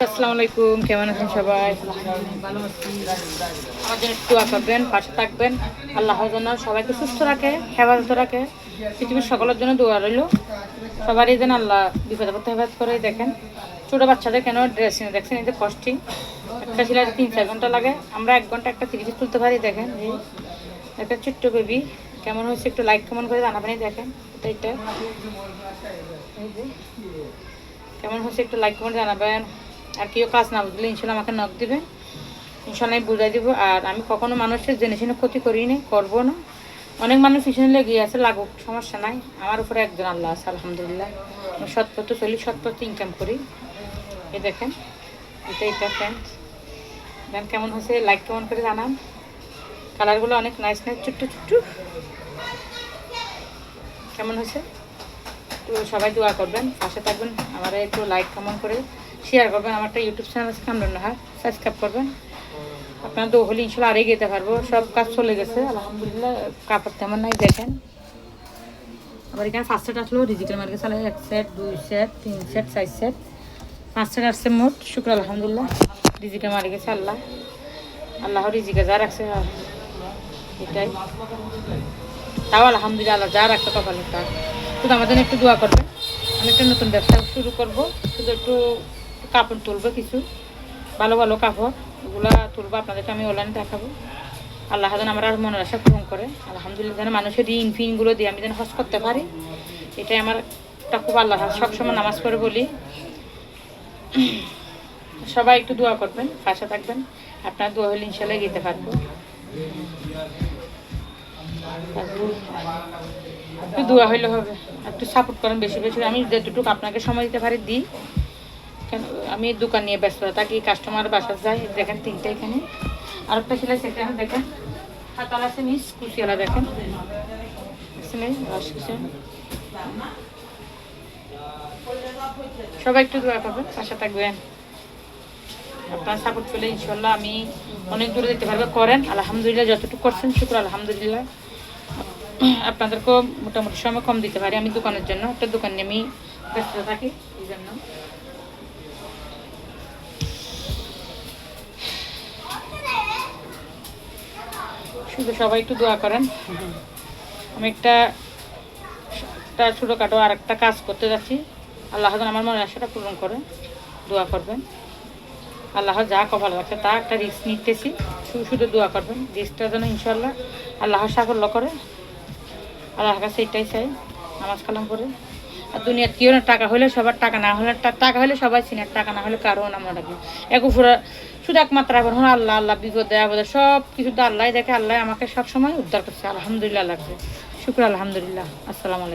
আসসালামু আলাইকুম, কেমন আছেন সবাই? ভালো আছি। আমার জন্য একটু দোয়া করবেন, পাশে থাকবেন। আল্লাহ যেন সবাইকে সুস্থ রাখে, হেফাজত রাখে। পৃথিবীর সকলের জন্য দোয়া রইল। সবারই যেন আল্লাহ বিপদ আপদ হেফাজত করে। দেখেন ছোটো বাচ্চাদের কেন ড্রেস এনে দেখছেন, এই যে কষ্টিং একটা সিলাই 3-4 ঘন্টা লাগে, আমরা 1 ঘন্টা একটা 30 তুলতে পারি। দেখেন এই একটা ছোট্ট বেবি কেমন হয়েছে, একটু লাইক কেমন করে জানাবেন। দেখেন এটা এই যে কেমন হচ্ছে একটু লাইক কমেন্ট জানাবেন। আর কেউ কাজ না বুঝলে ইনশাল্লাহ আমাকে নক দিবেন, ইনশাল্লাহ আমি বুঝাই দিব। আর আমি কখনো মানুষের জেনে শুনে ক্ষতি করি না, করবো না। অনেক মানুষ পিছনে লেগে আছে, লাগুক, সমস্যা নাই। আমার উপরে একজন আল্লাহ আছে, আলহামদুলিল্লাহ। আমি সৎ পথে চলি, সৎ পথে ইনকাম করি। এই দেখেন এটা ফ্রেন্ডস, দেন কেমন হচ্ছে লাইক কমেন্ট করে জানান। কালারগুলো অনেক নাইস নাইস, ছোট্ট ছোট্ট। কেমন হয়েছে তো সবাই দোয়া করবেন, পাশে থাকবেন। আমার একটু লাইক কমেন্ট করে শেয়ার করবেন। আমার একটা ইউটিউব চ্যানেল আছে কামরুন নাহার, সাবস্ক্রাইব করবেন। আপনার তো হলে ইনশাল্লাহ আরে যেতে পারবো। সব কাজ চলে গেছে আলহামদুলিল্লাহ, কাপড় তেমন নাই। দেখেন আবার এখানে 5 সেট আসলো, ডিজিটাল মার্কেট চালে 1 set 2 set 3 set 4 set 5 set আসছে মোট। শুক্র আলহামদুলিল্লাহ, ডিজিটাল মার্কেট আল্লাহ আল্লাহ রিজিকে যা রাখছে এটাই, তাও আলহামদুলিল্লাহ আল্লাহ যা রাখছে কপালে তার। শুধু আমাদের একটু দোয়া করবে। আমি একটা নতুন ব্যবসা শুরু করব, শুধু একটু কাপড় তুলবো, কিছু ভালো ভালো কাপড়, ওগুলো তুলবো, আপনাদেরকে আমি অনলাইনে দেখাবো। আল্লাহ যেন আমার আর মনের আশা পূরণ করে। আলহামদুলিল্লাহ যেন মানুষের ঋণ ফিনগুলো দিয়ে আমি যেন হজ করতে পারি, এটাই আমার একটা খুব আল্লাহ সবসময় নামাজ পড়ে বলি। সবাই একটু দোয়া করবেন, পাশে থাকবেন। আপনার দোয়া হলে ইনশাল্লাহ যেতে পারবো। একটু দোয়া হইলে হবে, একটু সাপোর্ট করেন বেশি বেশি। আমি যতটুকু আপনাকে সময় দিতে পারি দিই। কেন আমি দোকান নিয়ে ব্যস্ত থাকি, কাস্টমার বাসা যাই। দেখেন 3টে এখানে, আরেকটা সেলাই সেখানে দেখেন হাতাল আছে মিস কুচিয়ালা। দেখেন সবাই একটু দোয়া করবেন, পাশে থাকবেন। আপনার সাপোর্ট পেলে ইনশাল্লাহ আমি অনেক দূরে যেতে পারবো। করেন আলহামদুলিল্লাহ, যতটুকু করছেন শুক্র আলহামদুলিল্লাহ। আপনাদেরকেও মোটামুটি সময় কম দিতে পারি আমি দোকানের জন্য, একটা দোকান নিয়ে আমি ব্যস্ত থাকি এই জন্য। শুধু সবাই একটু দোয়া করেন। আমি একটা ছোটোখাটো আর একটা কাজ করতে যাচ্ছি, আল্লাহ যেন আমার মনের আশাটা পূরণ করে। দোয়া করবেন, আল্লাহ যা কপাল রাখছে তা একটা রিস্ক নিতেছি, শুধু দোয়া করবেন। রিস্কটা যেন ইনশাল্লাহ আল্লাহ সাফল্য করে। আল্লাহর কাছে এটাই চাই, নামাজ কালাম করে। আর দুনিয়ার কেউ না, টাকা হলে সবার, টাকা না হলে টাকা হলে সবাই চিনে, টাকা না হলে কারো নাম রাখবে। একুপুরা শুধু একমাত্র এখন আল্লাহ আল্লাহ, বিপদ দেয় আপদে সব কিছু তো আল্লাহ দেখে। আল্লাহ আমাকে সবসময় উদ্ধার করছে, আলহামদুলিল্লাহ লাগছে। শুক্র আলহামদুলিল্লাহ। আসসালামু আলাইকুম।